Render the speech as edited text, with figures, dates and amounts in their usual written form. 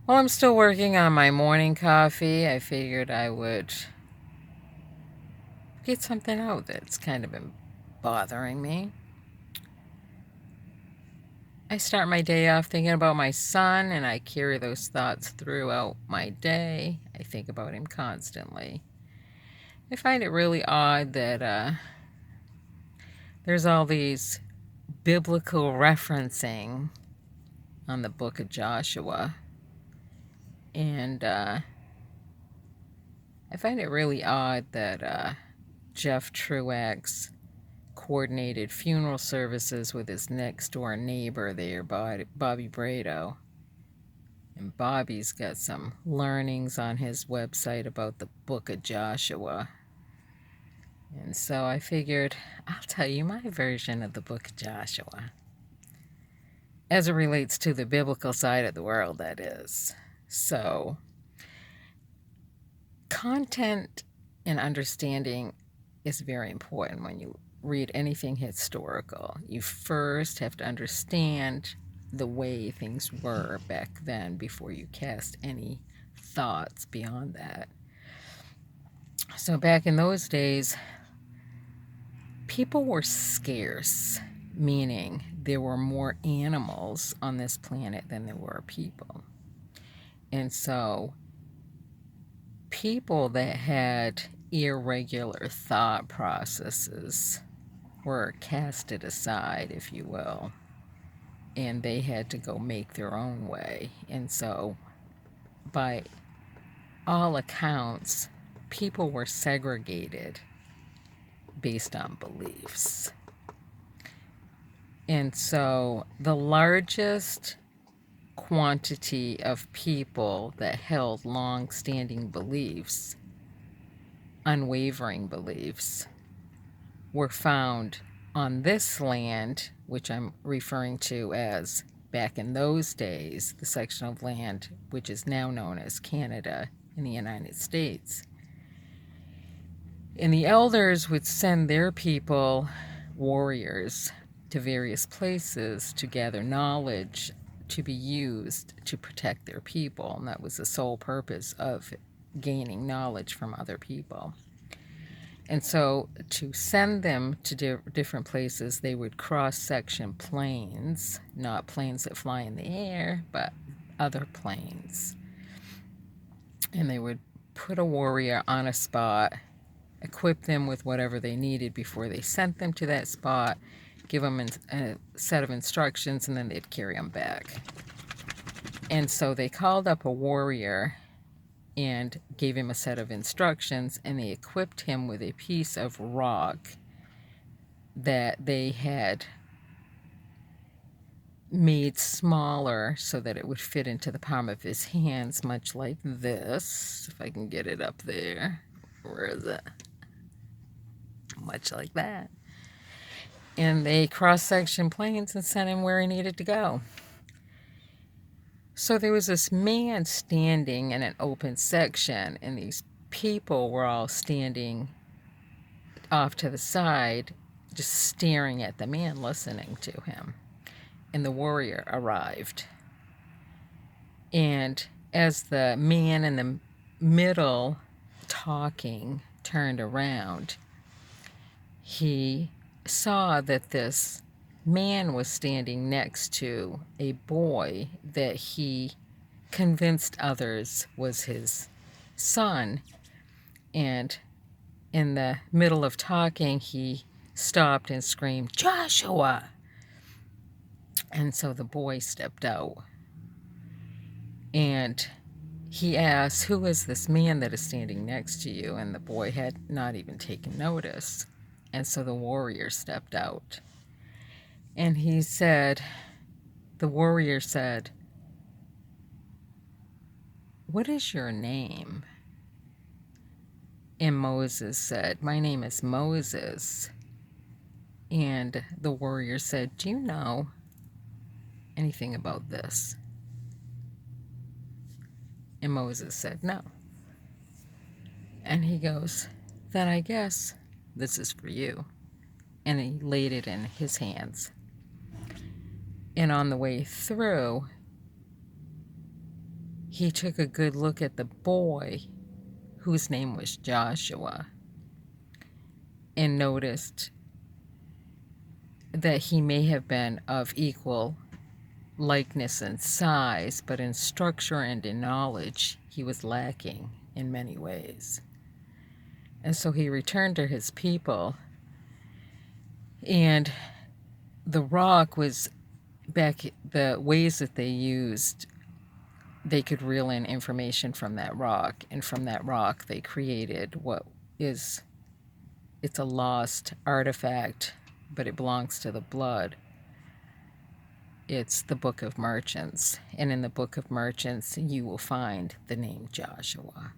Well, I'm still working on my morning coffee. I figured I would get something out that's kind of been bothering me. I start my day off thinking about my son, and I carry those thoughts throughout my day. I think about him constantly. I find it really odd that there's all these biblical referencing on the book of Joshua. And I find it really odd that Jeff Truax coordinated funeral services with his next door neighbor there, Bobby Brado. And Bobby's got some learnings on his website about the book of Joshua. And so I figured I'll tell you my version of the book of Joshua as it relates to the biblical side of the world, that is. So, content and understanding is very important when you read anything historical. You first have to understand the way things were back then before you cast any thoughts beyond that. So, back in those days, people were scarce, meaning there were more animals on this planet than there were people. And so, people that had irregular thought processes were casted aside, if you will, and they had to go make their own way. And so, by all accounts, people were segregated based on beliefs. And so, the largest quantity of people that held long standing beliefs, unwavering beliefs, were found on this land, which I'm referring to as back in those days, the section of land which is now known as Canada in the United States. And the elders would send their people, warriors, to various places to gather knowledge to be used to protect their people. And that was the sole purpose of gaining knowledge from other people. And so to send them to different places, they would cross-section planes, not planes that fly in the air, but other planes. And they would put a warrior on a spot, equip them with whatever they needed before they sent them to that spot, give them a set of instructions, and then they'd carry them back. And so they called up a warrior and gave him a set of instructions, and they equipped him with a piece of rock that they had made smaller so that it would fit into the palm of his hands, much like this. If I can get it up there. Where is it? Much like that. And they cross-sectioned planes and sent him where he needed to go. So there was this man standing in an open section, and these people were all standing off to the side, just staring at the man, listening to him. And the warrior arrived. And as the man in the middle talking turned around, he saw that this man was standing next to a boy that he convinced others was his son. And in the middle of talking, he stopped and screamed, "Joshua!" And so the boy stepped out. And he asked, "Who is this man that is standing next to you?" And the boy had not even taken notice. And so the warrior stepped out. And the warrior said, "What is your name?" And Moses said, "My name is Moses." And the warrior said, "Do you know anything about this?" And Moses said, "No." And he goes, "Then I guess this is for you." And he laid it in his hands. And on the way through, he took a good look at the boy, whose name was Joshua, and noticed that he may have been of equal likeness and size, but in structure and in knowledge, he was lacking in many ways. And so he returned to his people, and the rock was back, the ways that they used, they could reel in information from that rock, and from that rock they created what is, it's a lost artifact, but it belongs to the blood. It's the Book of Merchants, and in the Book of Merchants you will find the name Joshua.